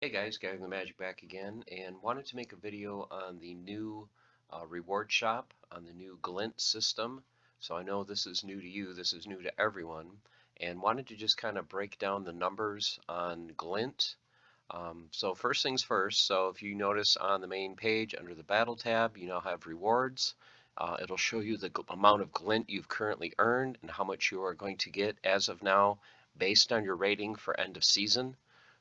Hey guys, Gathering the Magic back again, and wanted to make a video on the new reward shop on the new GLINT system. So I know this is new to you, this is new to everyone, and wanted to just kind of break down the numbers on GLINT. So first things first, so if you notice on the main page under the Battle tab, you now have rewards. It'll show you the amount of GLINT you've currently earned and how much you are going to get as of now based on your rating for end of season.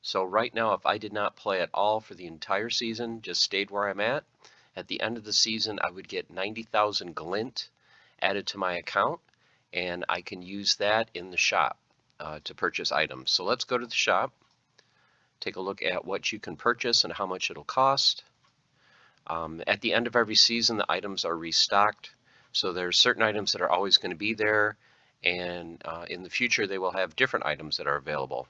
So right now, if I did not play at all for the entire season, just stayed where I'm at the end of the season, I would get 90,000 glint added to my account, and I can use that in the shop to purchase items. So let's go to the shop, take a look at what you can purchase and how much it'll cost. At the end of every season, the items are restocked. So there's certain items that are always going to be there, and in the future, they will have different items that are available.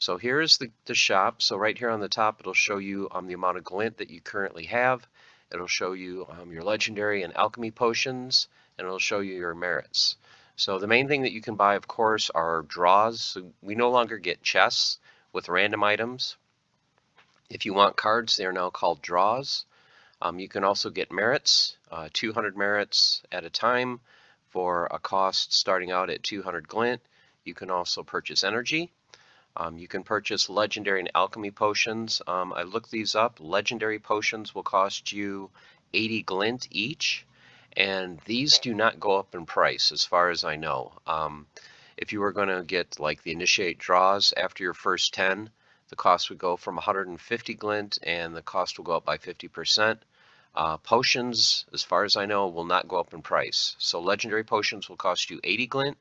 So here's the shop. So right here on the top, it'll show you the amount of glint that you currently have. It'll show you your legendary and alchemy potions, and it'll show you your merits. So the main thing that you can buy, of course, are draws. So we no longer get chests with random items. If you want cards, they are now called draws. You can also get merits, 200 merits at a time for a cost starting out at 200 glint. You can also purchase energy. You can purchase legendary and alchemy potions. I looked these up. Legendary potions will cost you 80 glint each, and these do not go up in price as far as I know. If you were going to get like the initiate draws after your first 10, the cost would go from 150 glint and the cost will go up by 50%. Potions, as far as I know, will not go up in price. So legendary potions will cost you 80 glint,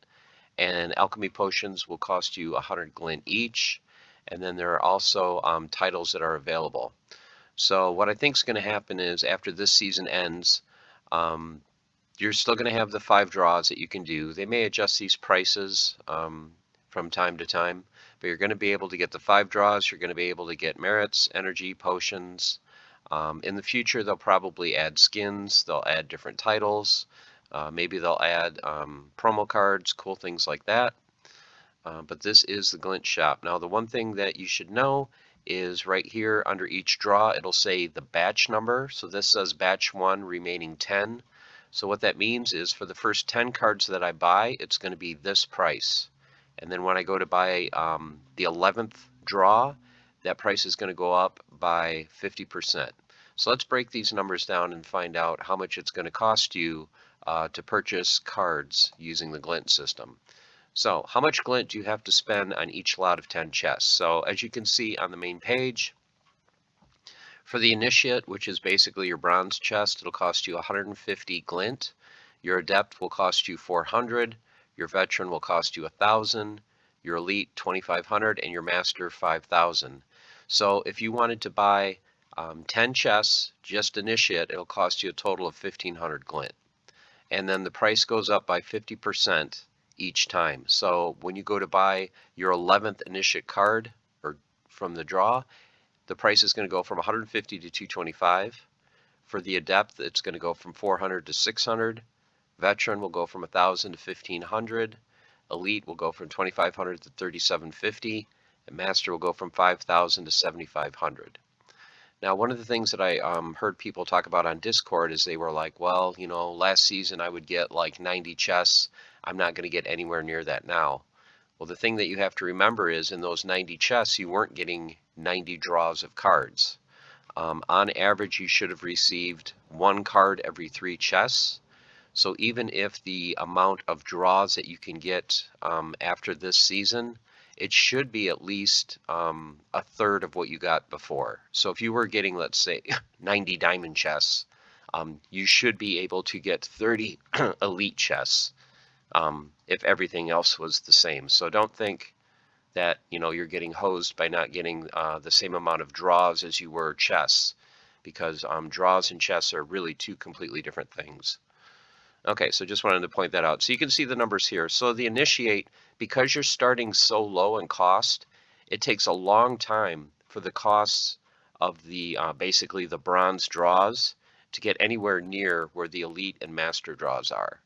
and alchemy potions will cost you 100 glint each. And then there are also titles that are available. So what I think is going to happen is after this season ends, you're still going to have the 5 draws that you can do. They may adjust these prices from time to time, but you're going to be able to get the 5 draws. You're going to be able to get merits, energy, potions. In the future, they'll probably add skins. They'll add different titles. Maybe they'll add promo cards, cool things like that. But this is the GLINT shop. Now, the one thing that you should know is right here under each draw, it'll say the batch number. So this says batch 1 remaining 10. So what that means is for the first 10 cards that I buy, it's going to be this price. And then when I go to buy the 11th draw, that price is going to go up by 50%. So let's break these numbers down and find out how much it's going to cost you to purchase cards using the GLINT system. So how much glint do you have to spend on each lot of 10 chests? So as you can see on the main page, for the initiate, which is basically your bronze chest, it'll cost you 150 glint. Your adept will cost you 400. Your veteran will cost you 1,000. Your elite 2,500, and your master 5,000. So if you wanted to buy 10 chests, just initiate, it'll cost you a total of 1,500 glint. And then the price goes up by 50% each time. So when you go to buy your 11th initiate card or from the draw, the price is going to go from 150 to 225. For the adept, it's going to go from 400 to 600. Veteran will go from 1,000 to 1,500. Elite will go from 2,500 to 3,750. And master will go from 5,000 to 7,500. Now, one of the things that I heard people talk about on Discord is they were like, well, you know, last season I would get like 90 chests. I'm not going to get anywhere near that now. Well, the thing that you have to remember is in those 90 chests, you weren't getting 90 draws of cards. On average, you should have received 1 card every 3 chests. So even if the amount of draws that you can get after this season, it should be at least a third of what you got before. So if you were getting, let's say, 90 diamond chests, you should be able to get 30 elite chests if everything else was the same. So don't think that you're getting hosed by not getting the same amount of draws as you were chests, because draws and chests are really 2 completely different things. Okay, so just wanted to point that out. So you can see the numbers here. So the initiate, because you're starting so low in cost, it takes a long time for the costs of the basically the bronze draws to get anywhere near where the elite and master draws are.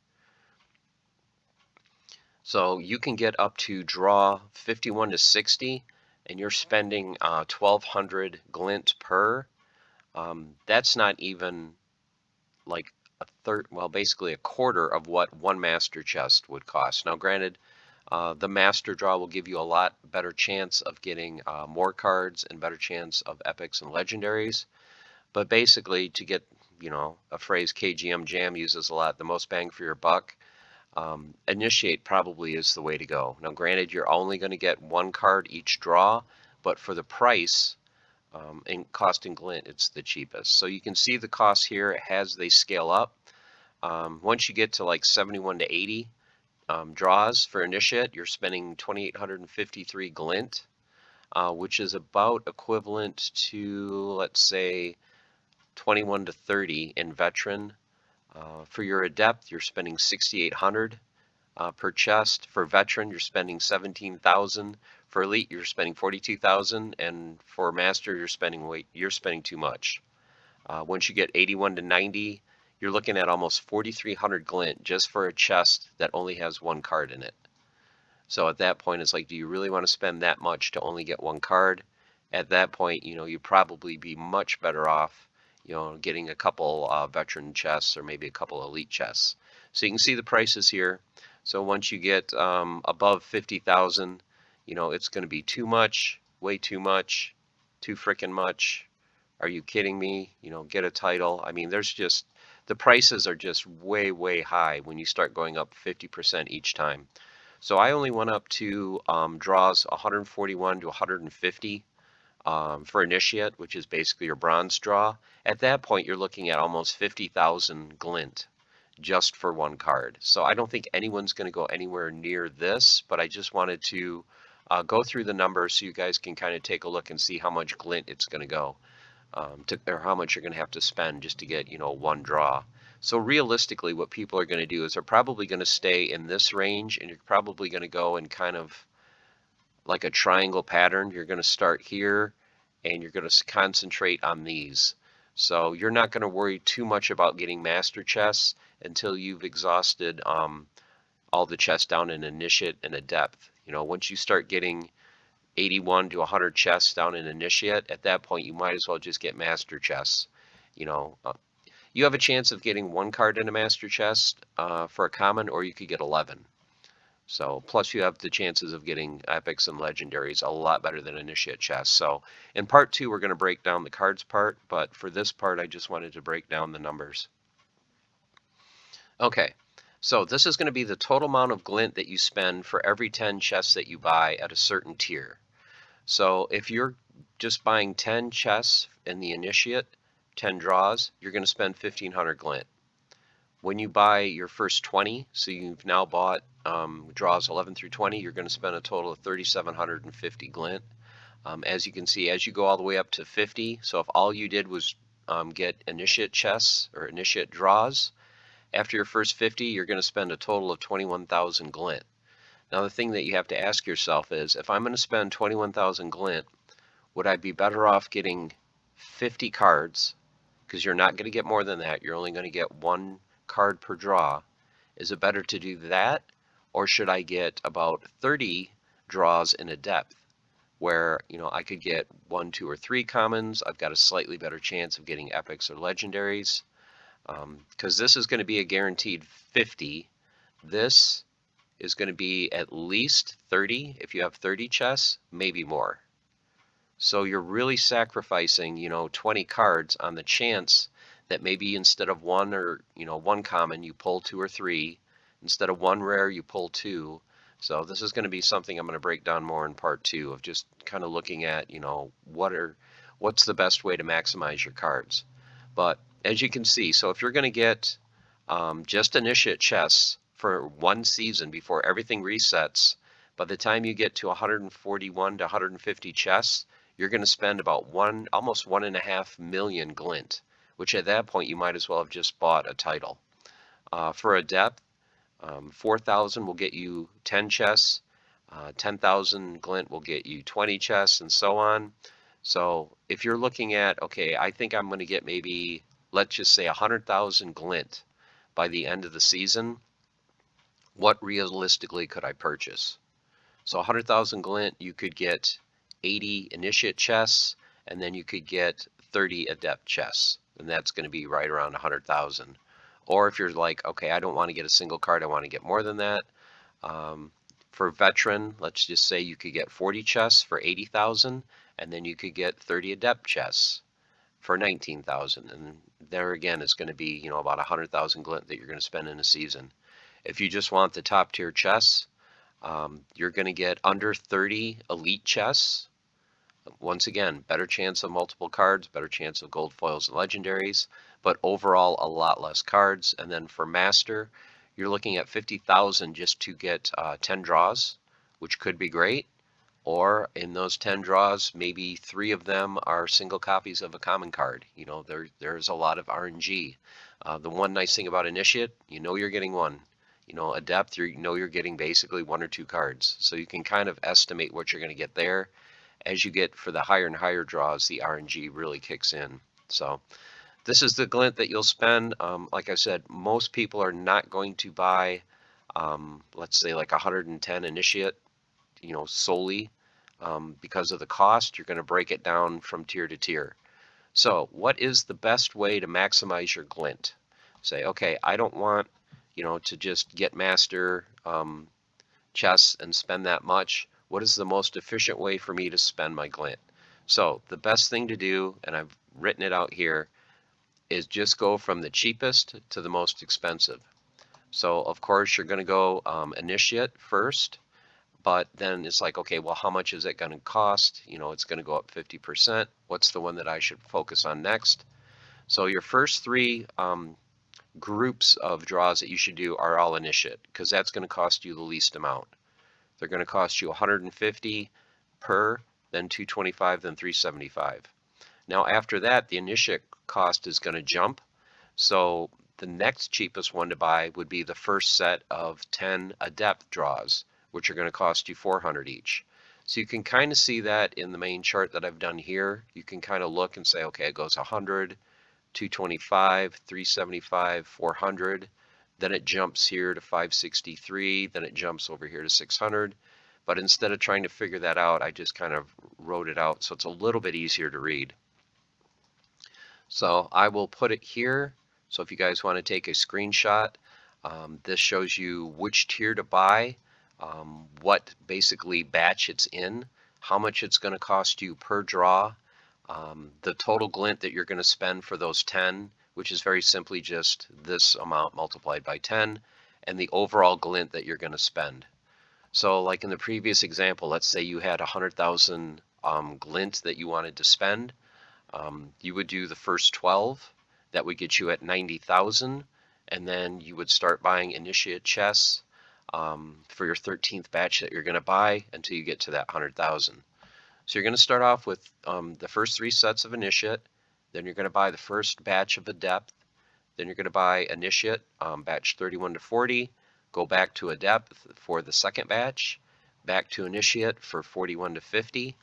So you can get up to draw 51 to 60 and you're spending 1,200 glint per, that's not even like a third, well, basically a quarter of what one master chest would cost. Now, granted, the master draw will give you a lot better chance of getting more cards and better chance of epics and legendaries. But basically, to get, a phrase KGM Jam uses a lot, the most bang for your buck, Initiate probably is the way to go. Now, granted, you're only going to get one card each draw, but for the price and cost in glint, it's the cheapest. So you can see the costs here as they scale up. Once you get to like 71 to 80 draws for Initiate, you're spending 2,853 glint, which is about equivalent to, let's say, 21 to 30 in Veteran. For your Adept, you're spending 6,800 per chest. For Veteran, you're spending 17,000. For Elite, you're spending 42,000, and for Master, you're spending too much. Once you get 81 to 90, you're looking at almost 4,300 glint just for a chest that only has one card in it. So at that point, it's like, do you really want to spend that much to only get one card? At that point, you'd probably be much better off, getting a couple Veteran chests or maybe a couple Elite chests. So you can see the prices here. So once you get above 50,000, it's going to be too much, way too much, too freaking much. Are you kidding me? Get a title. I mean, the prices are just way, way high when you start going up 50% each time. So I only went up to draws 141 to 150 for Initiate, which is basically your bronze draw. At that point, you're looking at almost 50,000 glint just for one card. So I don't think anyone's going to go anywhere near this, but I just wanted to go through the numbers so you guys can kind of take a look and see how much glint it's going to go, or how much you're going to have to spend just to get, one draw. So realistically, what people are going to do is they're probably going to stay in this range, and you're probably going to go in kind of like a triangle pattern. You're going to start here, and you're going to concentrate on these. So you're not going to worry too much about getting master chests until you've exhausted all the chests down in Initiate and Adept. Once you start getting 81 to 100 chests down in Initiate, at that point you might as well just get master chests. You have a chance of getting one card in a master chest for a common, or you could get 11. So plus you have the chances of getting epics and legendaries a lot better than Initiate chests. So in part 2, we're going to break down the cards part, but for this part, I just wanted to break down the numbers. Okay, so this is going to be the total amount of glint that you spend for every 10 chests that you buy at a certain tier. So if you're just buying 10 chests in the Initiate, 10 draws, you're going to spend 1,500 glint. When you buy your first 20, so you've now bought draws 11 through 20, you're going to spend a total of 3,750 glint. As you can see, as you go all the way up to 50, so if all you did was get Initiate chests or Initiate draws, after your first 50, you're going to spend a total of 21,000 glint. Now the thing that you have to ask yourself is, if I'm going to spend 21,000 glint, would I be better off getting 50 cards, because you're not going to get more than that, you're only going to get one card per draw. Is it better to do that, or should I get about 30 draws in Adept, where I could get 1, 2, or 3 commons? I've got a slightly better chance of getting epics or legendaries, because this is going to be a guaranteed 50. This is going to be at least 30 if you have 30 chests, maybe more. So you're really sacrificing 20 cards on the chance that maybe instead of one or one common, you pull 2 or 3. Instead of one rare, you pull 2. So this is going to be something I'm going to break down more in part 2 of just kind of looking at what's the best way to maximize your cards. But as you can see, so if you're going to get just Initiate chests for one season before everything resets, by the time you get to 141 to 150 chests, you're going to spend about almost 1.5 million glint, which at that point you might as well have just bought a title. For Adept, 4,000 will get you 10 chests, 10,000 glint will get you 20 chests, and so on. So if you're looking at, okay, I think I'm going to get maybe, let's just say 100,000 glint by the end of the season, what realistically could I purchase? So 100,000 glint, you could get 80 Initiate chests, and then you could get 30 Adept chests, and that's going to be right around 100,000. Or if you're like, okay, I don't want to get a single card, I want to get more than that. For Veteran, let's just say you could get 40 chests for 80,000, and then you could get 30 Adept chests for 19,000. And there again is going to be, about 100,000 glint that you're going to spend in a season. If you just want the top tier chests, you're going to get under 30 elite chests. Once again, better chance of multiple cards, better chance of gold foils and legendaries, but overall a lot less cards. And then for master, you're looking at 50,000 just to get 10 draws, which could be great. Or in those 10 draws, maybe 3 of them are single copies of a common card. There's a lot of RNG. The one nice thing about Initiate, you're getting one. Adept, you're getting basically 1 or 2 cards. So you can kind of estimate what you're going to get there. As you get for the higher and higher draws, the RNG really kicks in. So this is the glint that you'll spend. Like I said, most people are not going to buy, let's say like 110 Initiate, solely because of the cost. You're going to break it down from tier to tier. So what is the best way to maximize your glint? Say, okay, I don't want, to just get master chests and spend that much. What is the most efficient way for me to spend my glint? So the best thing to do, and I've written it out here, is just go from the cheapest to the most expensive. So of course you're going to go Initiate first, but then it's like, okay, well, how much is it going to cost? It's going to go up 50%. What's the one that I should focus on next? So your first 3 groups of draws that you should do are all Initiate, because that's going to cost you the least amount. They're going to cost you 150 per, then 225, then 375. Now after that, the Initiate cost is going to jump. So the next cheapest one to buy would be the first set of 10 Adept draws, which are going to cost you 400 each. So you can kind of see that in the main chart that I've done here. You can kind of look and say, okay, it goes 100, 225, 375, 400. Then it jumps here to 563, then it jumps over here to 600. But instead of trying to figure that out, I just kind of wrote it out so it's a little bit easier to read. So I will put it here. So if you guys want to take a screenshot, this shows you which tier to buy, what basically batch it's in, how much it's going to cost you per draw, the total glint that you're going to spend for those 10, which is very simply just this amount multiplied by 10, and the overall glint that you're going to spend. So like in the previous example, let's say you had 100,000 glint that you wanted to spend. You would do the first 12. That would get you at 90,000, and then you would start buying Initiate chests for your 13th batch that you're going to buy until you get to that 100,000. So you're going to start off with the first 3 sets of Initiate, then you're going to buy the first batch of Adept, then you're going to buy Initiate batch 31 to 40, go back to Adept for the second batch, back to Initiate for 41 to 50,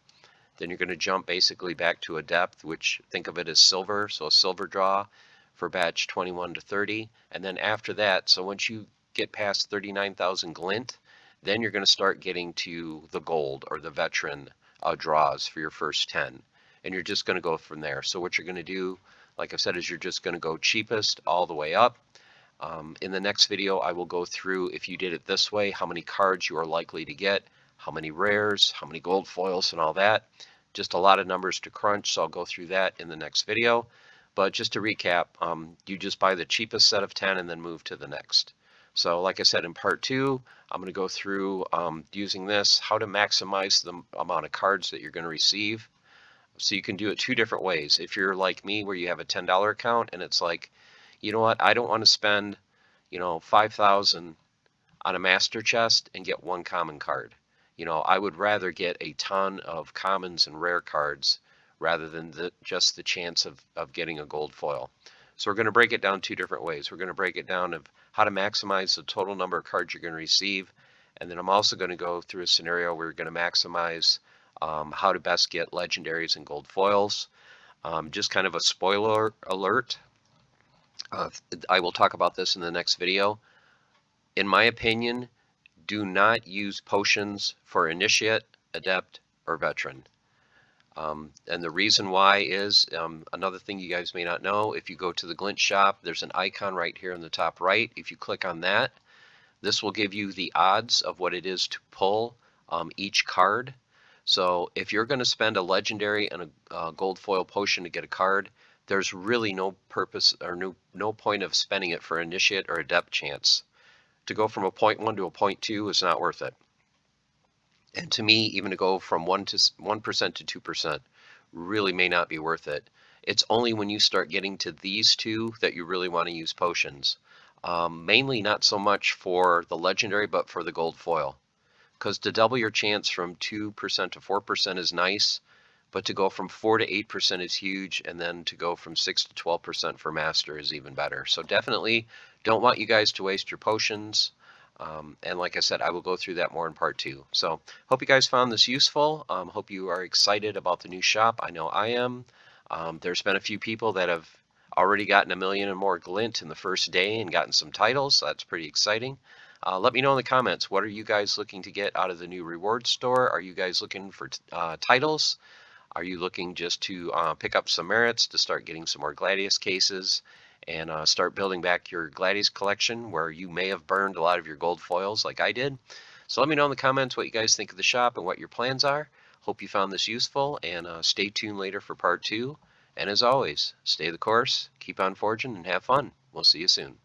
then you're going to jump basically back to Adept, which think of it as silver, so a silver draw for batch 21 to 30, and then after that, so once you get past 39,000 glint, then you're going to start getting to the gold or the veteran draws for your first 10, and you're just going to go from there. So what you're going to do, like I've said, is you're just going to go cheapest all the way up. In the next video, I will go through, if you did it this way, how many cards you are likely to get, how many rares, how many gold foils, and all that. Just a lot of numbers to crunch, so I'll go through that in the next video. But just to recap, you just buy the cheapest set of 10 and then move to the next. So like I said, in part 2, I'm going to go through using this, how to maximize the amount of cards that you're going to receive. So you can do it 2 different ways. If you're like me, where you have a $10 account and it's like, you know what, I don't want to spend, 5,000 on a master chest and get 1 common card. I would rather get a ton of commons and rare cards rather than just the chance of getting a gold foil. So we're going to break it down 2 different ways. We're going to break it down of how to maximize the total number of cards you're going to receive. And then I'm also going to go through a scenario where you're going to maximize how to best get legendaries and gold foils. Just kind of a spoiler alert. I will talk about this in the next video. In my opinion, do not use potions for Initiate, Adept, or Veteran. And the reason why is another thing you guys may not know. If you go to the GLINT shop, there's an icon right here in the top right. If you click on that, this will give you the odds of what it is to pull each card. So if you're going to spend a legendary and a gold foil potion to get a card, there's really no purpose or no point of spending it for initiate or adept chance. To go from a 0.1 to a 0.2 is not worth it. And to me, even to go from 1% to 2% really may not be worth it. It's only when you start getting to these two that you really want to use potions. Mainly not so much for the legendary, but for the gold foil. Because to double your chance from 2% to 4% is nice, but to go from 4 to 8% is huge, and then to go from 6 to 12% for master is even better. So definitely don't want you guys to waste your potions. And like I said, I will go through that more in part 2. So hope you guys found this useful. Hope you are excited about the new shop. I know I am. There's been a few people that have already gotten 1 million and more glint in the first day and gotten some titles. So that's pretty exciting. Let me know in the comments, what are you guys looking to get out of the new reward store? Are you guys looking for titles? Are you looking just to pick up some merits to start getting some more Gladius cases and start building back your Gladius collection where you may have burned a lot of your gold foils like I did? So let me know in the comments what you guys think of the shop and what your plans are. Hope you found this useful, and stay tuned later for part 2. And as always, stay the course, keep on forging, and have fun. We'll see you soon.